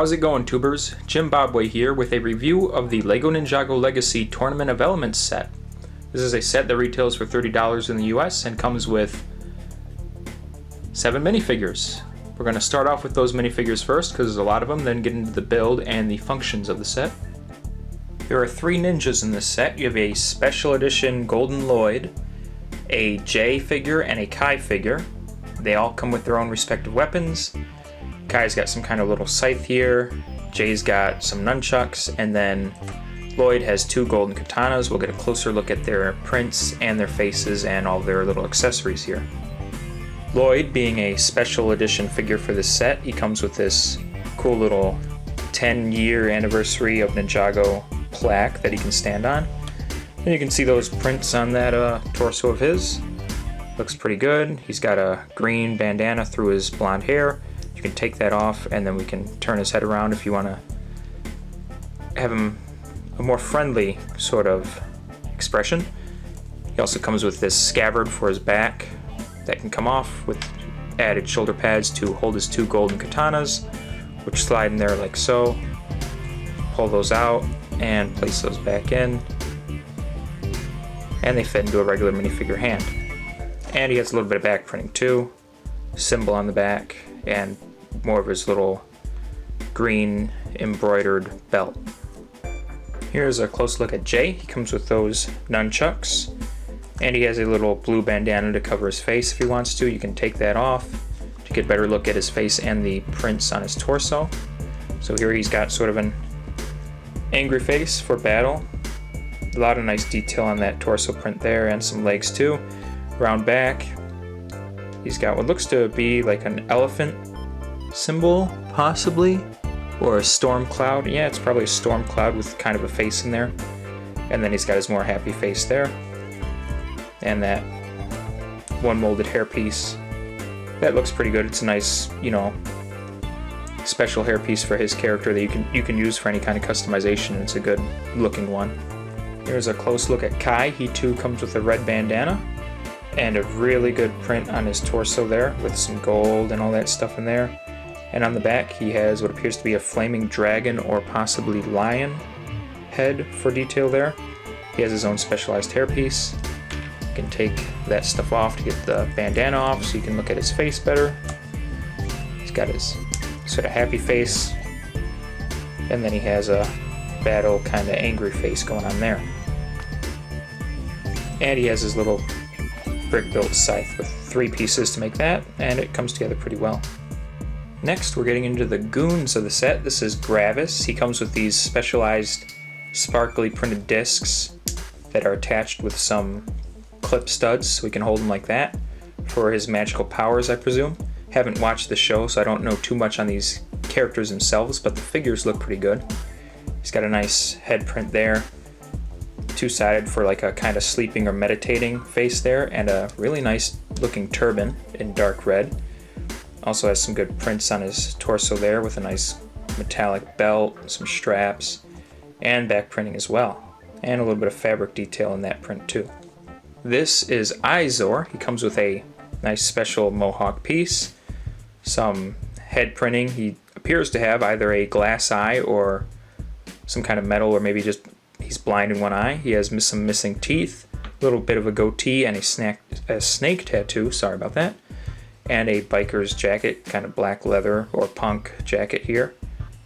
How's it going, tubers? Jimbabwe here with a review of the LEGO Ninjago Legacy Tournament of Elements set. This is a set that retails for $30 in the US and comes with 7 minifigures. We're going to start off with those minifigures first because there's a lot of them, then get into the build and the functions of the set. There are 3 ninjas in this set. You have a special edition Golden Lloyd, a Jay figure, and a Kai figure. They all come with their own respective weapons. Kai's got some kind of little scythe here, Jay's got some nunchucks, and then Lloyd has 2 golden katanas. We'll get a closer look at their prints and their faces and all their little accessories here. Lloyd, being a special edition figure for this set, he comes with this cool little 10-year anniversary of Ninjago plaque that he can stand on. And you can see those prints on that torso of his. Looks pretty good. He's got a green bandana through his blonde hair. You can take that off and then we can turn his head around if you want to have him a more friendly sort of expression. He also comes with this scabbard for his back that can come off with added shoulder pads to hold his 2 golden katanas, which slide in there like so. Pull those out and place those back in, and they fit into a regular minifigure hand. And he has a little bit of back printing too, symbol on the back, and more of his little green embroidered belt. Here's a close look at Jay. He comes with those nunchucks, and he has a little blue bandana to cover his face if he wants to. You can take that off to get a better look at his face and the prints on his torso. So here he's got sort of an angry face for battle. A lot of nice detail on that torso print there, and some legs too. Round back. He's got what looks to be like an elephant symbol, possibly, or a storm cloud. Yeah, it's probably a storm cloud with kind of a face in there. And then he's got his more happy face there. And that one molded hairpiece. That looks pretty good. It's a nice, special hairpiece for his character that you can use for any kind of customization. It's a good looking one. Here's a close look at Kai. He too comes with a red bandana and a really good print on his torso there with some gold and all that stuff in there. And on the back he has what appears to be a flaming dragon or possibly lion head for detail there. He has his own specialized hairpiece. You can take that stuff off to get the bandana off so you can look at his face better. He's got his sort of happy face, and then he has a battle kind of angry face going on there. And he has his little brick-built scythe with 3 pieces to make that, and it comes together pretty well. Next, we're getting into the goons of the set. This is Gravis. He comes with these specialized sparkly printed discs that are attached with some clip studs, so we can hold them like that for his magical powers, I presume. Haven't watched the show, so I don't know too much on these characters themselves, but the figures look pretty good. He's got a nice head print there, 2-sided for like a kind of sleeping or meditating face there, and a really nice looking turban in dark red. Also has some good prints on his torso there with a nice metallic belt, some straps, and back printing as well. And a little bit of fabric detail in that print too. This is Izor. He comes with a nice special mohawk piece, some head printing. He appears to have either a glass eye or some kind of metal, or maybe just he's blind in one eye. He has some missing teeth, a little bit of a goatee, and a snake tattoo, sorry about that, and a biker's jacket, kind of black leather or punk jacket here.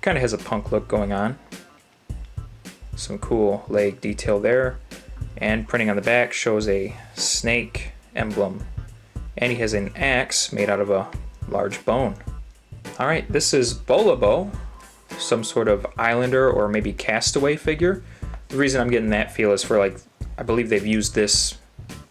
Kind of has a punk look going on. Some cool leg detail there, and printing on the back shows a snake emblem. And he has an axe made out of a large bone. Alright, this is Bolabo, some sort of islander or maybe castaway figure. The reason I'm getting that feel is for I believe they've used this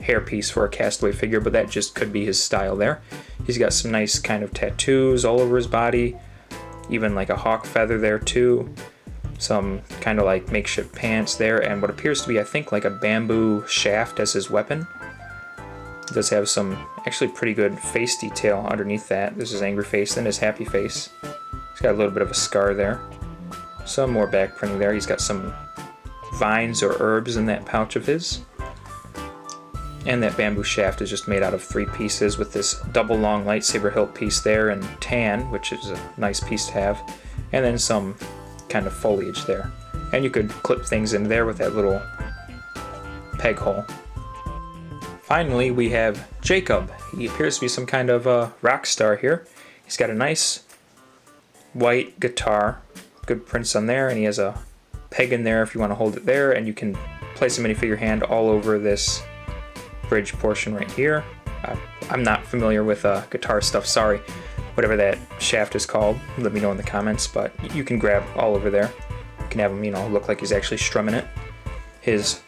hairpiece for a castaway figure, but that just could be his style there. He's got some nice kind of tattoos all over his body, even like a hawk feather there too. Some kind of like makeshift pants there, and what appears to be, I think, like a bamboo shaft as his weapon. He does have some actually pretty good face detail underneath that. This is his angry face, then his happy face. He's got a little bit of a scar there. Some more back printing there. He's got some vines or herbs in that pouch of his. And that bamboo shaft is just made out of 3 pieces with this double long lightsaber hilt piece there and tan, which is a nice piece to have. and then some kind of foliage there. And you could clip things in there with that little peg hole. Finally, we have Jacob. He appears to be some kind of rock star here. He's got a nice white guitar, good prints on there, and he has a peg in there if you want to hold it there, and you can place a minifigure hand all over this bridge portion right here. I'm not familiar with guitar stuff, sorry. Whatever that shaft is called, let me know in the comments, but you can grab all over there. You can have him, look like he's actually strumming it. His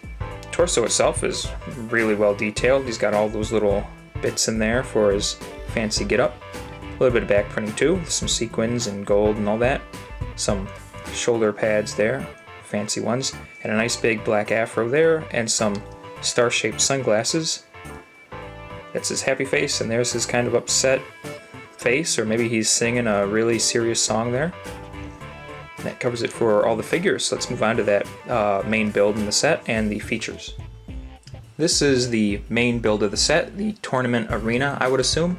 torso itself is really well detailed. He's got all those little bits in there for his fancy getup. A little bit of back printing too, some sequins and gold and all that. Some shoulder pads there, fancy ones, and a nice big black afro there, and some star-shaped sunglasses. That's his happy face, and there's his kind of upset face, or maybe he's singing a really serious song there. And that covers it for all the figures. Let's move on to that main build in the set and the features. This is the main build of the set, the tournament arena, I would assume.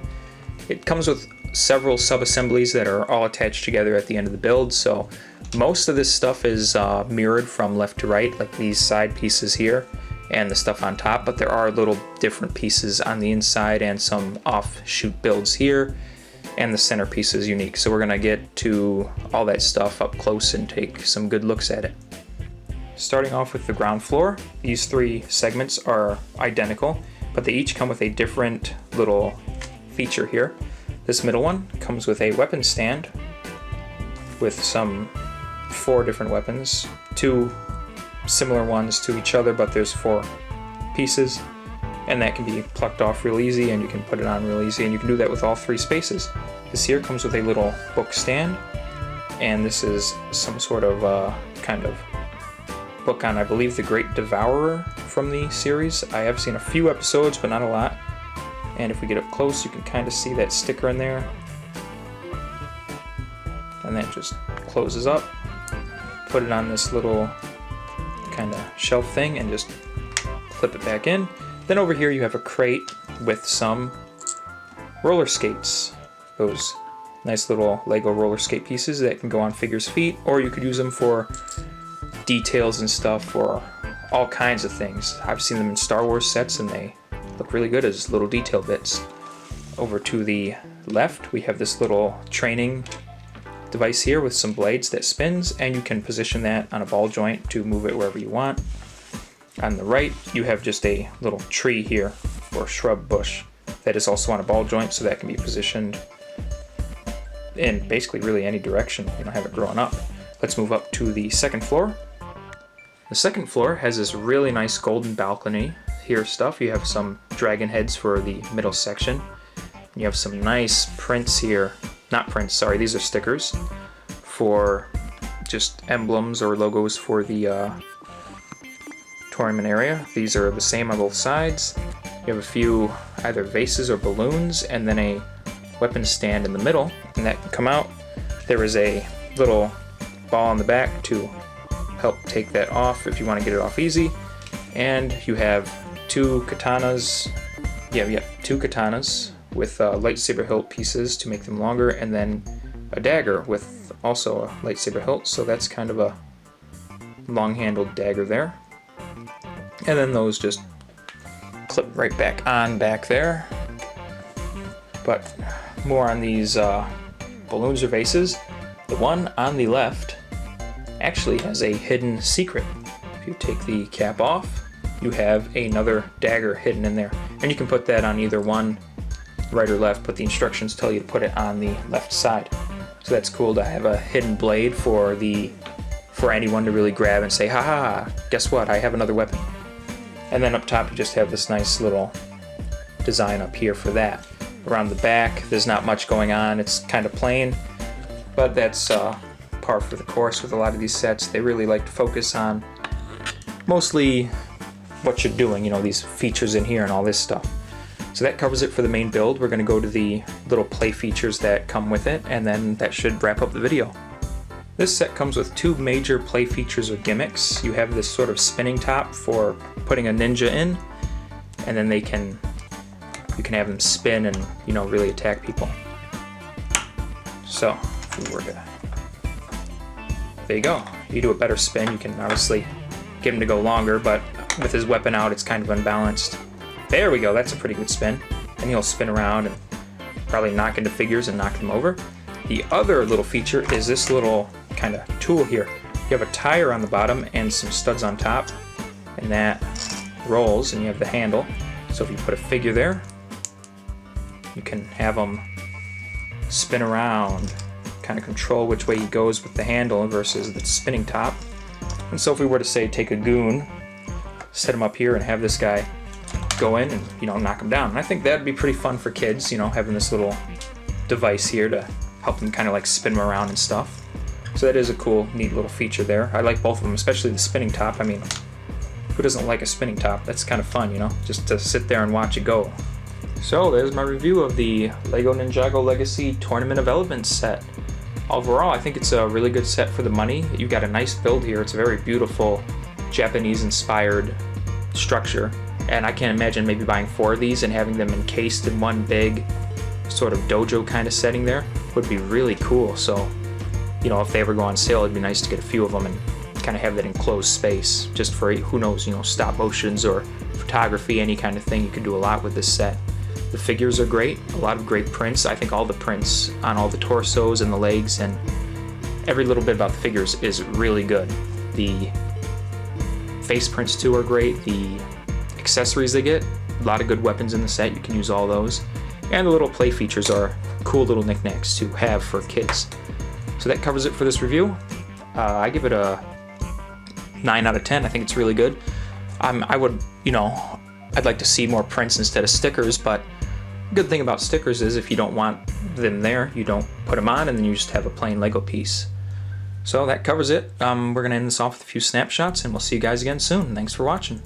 It comes with several sub-assemblies that are all attached together at the end of the build, so most of this stuff is mirrored from left to right, like these side pieces here and the stuff on top, but there are little different pieces on the inside and some offshoot builds here, and the center piece is unique. So we're gonna get to all that stuff up close and take some good looks at it. Starting off with the ground floor, these three segments are identical, but they each come with a different little feature here. This middle one comes with a weapon stand with some 4 different weapons, 2 similar ones to each other, but there's 4 pieces, and that can be plucked off real easy, and you can put it on real easy, and you can do that with all 3 spaces. This here comes with a little book stand, and this is some sort of kind of book on, I believe, the Great Devourer from the series. I have seen a few episodes, but not a lot. And if we get up close, you can kind of see that sticker in there. And that just closes up. Put it on this little kind of shelf thing and just clip it back in. Then over here you have a crate with some roller skates. Those nice little Lego roller skate pieces that can go on figures' feet, or you could use them for details and stuff, or all kinds of things. I've seen them in Star Wars sets and they look really good as little detail bits. Over to the left we have this little training device here with some blades that spins, and you can position that on a ball joint to move it wherever you want. On the right you have just a little tree here, or shrub bush, that is also on a ball joint, so that can be positioned in basically really any direction. You don't have it growing up. Let's move up to the second floor. The second floor has this really nice golden balcony here stuff. You have some dragon heads for the middle section. You have some nice prints here. Not prints, sorry, these are stickers for just emblems or logos for the tournament area. These are the same on both sides. You have a few either vases or balloons, and then a weapon stand in the middle, and that can come out. There is a little ball on the back to help take that off if you want to get it off easy. And you have 2 katanas. Yeah, 2 katanas with lightsaber hilt pieces to make them longer, and then a dagger with also a lightsaber hilt, so that's kind of a long-handled dagger there. And then those just clip right back on back there. But more on these balloons or vases. The one on the left actually has a hidden secret. If you take the cap off, you have another dagger hidden in there, and you can put that on either one, right or left, but the instructions tell you to put it on the left side. So that's cool to have a hidden blade for anyone to really grab and say, ha ha, guess what, I have another weapon. And then up top you just have this nice little design up here for that. Around the back there's not much going on, it's kind of plain, but that's par for the course with a lot of these sets. They really like to focus on mostly what you're doing, these features in here and all this stuff. So that covers it for the main build. We're going to go to the little play features that come with it, and then that should wrap up the video. This set comes with 2 major play features or gimmicks. You have this sort of spinning top for putting a ninja in, and then you can have them spin and really attack people. So if we were to There you go. If you do a better spin, you can obviously get him to go longer, but with his weapon out, it's kind of unbalanced. There we go, that's a pretty good spin. And he'll spin around and probably knock into figures and knock them over. The other little feature is this little kind of tool here. You have a tire on the bottom and some studs on top, and that rolls, and you have the handle. So if you put a figure there, you can have him spin around, kind of control which way he goes with the handle versus the spinning top. And so if we were to say take a goon, set him up here and have this guy go in and, you know, knock him down. And I think that'd be pretty fun for kids, you know, having this little device here to help them kind of like spin them around and stuff. So that is a cool, neat little feature there. I like both of them, especially the spinning top. I mean, who doesn't like a spinning top? That's kind of fun, you know, just to sit there and watch it go. So there's my review of the LEGO Ninjago Legacy Tournament of Elements set. Overall, I think it's a really good set for the money. You've got a nice build here. It's a very beautiful Japanese-inspired structure. And I can't imagine maybe buying 4 of these and having them encased in one big sort of dojo kind of setting there would be really cool. So, you know, if they ever go on sale, it'd be nice to get a few of them and kind of have that enclosed space just for, who knows, you know, stop motions or photography, any kind of thing. You can do a lot with this set. The figures are great, a lot of great prints. I think all the prints on all the torsos and the legs and every little bit about the figures is really good. The face prints too are great. The accessories they get, a lot of good weapons in the set. You can use all those. And the little play features are cool little knickknacks to have for kids. So that covers it for this review. I give it a 9 out of 10. I think it's really good. I would, you know, I'd like to see more prints instead of stickers, but the good thing about stickers is if you don't want them there, you don't put them on and then you just have a plain Lego piece. So that covers it. We're going to end this off with a few snapshots and we'll see you guys again soon. Thanks for watching.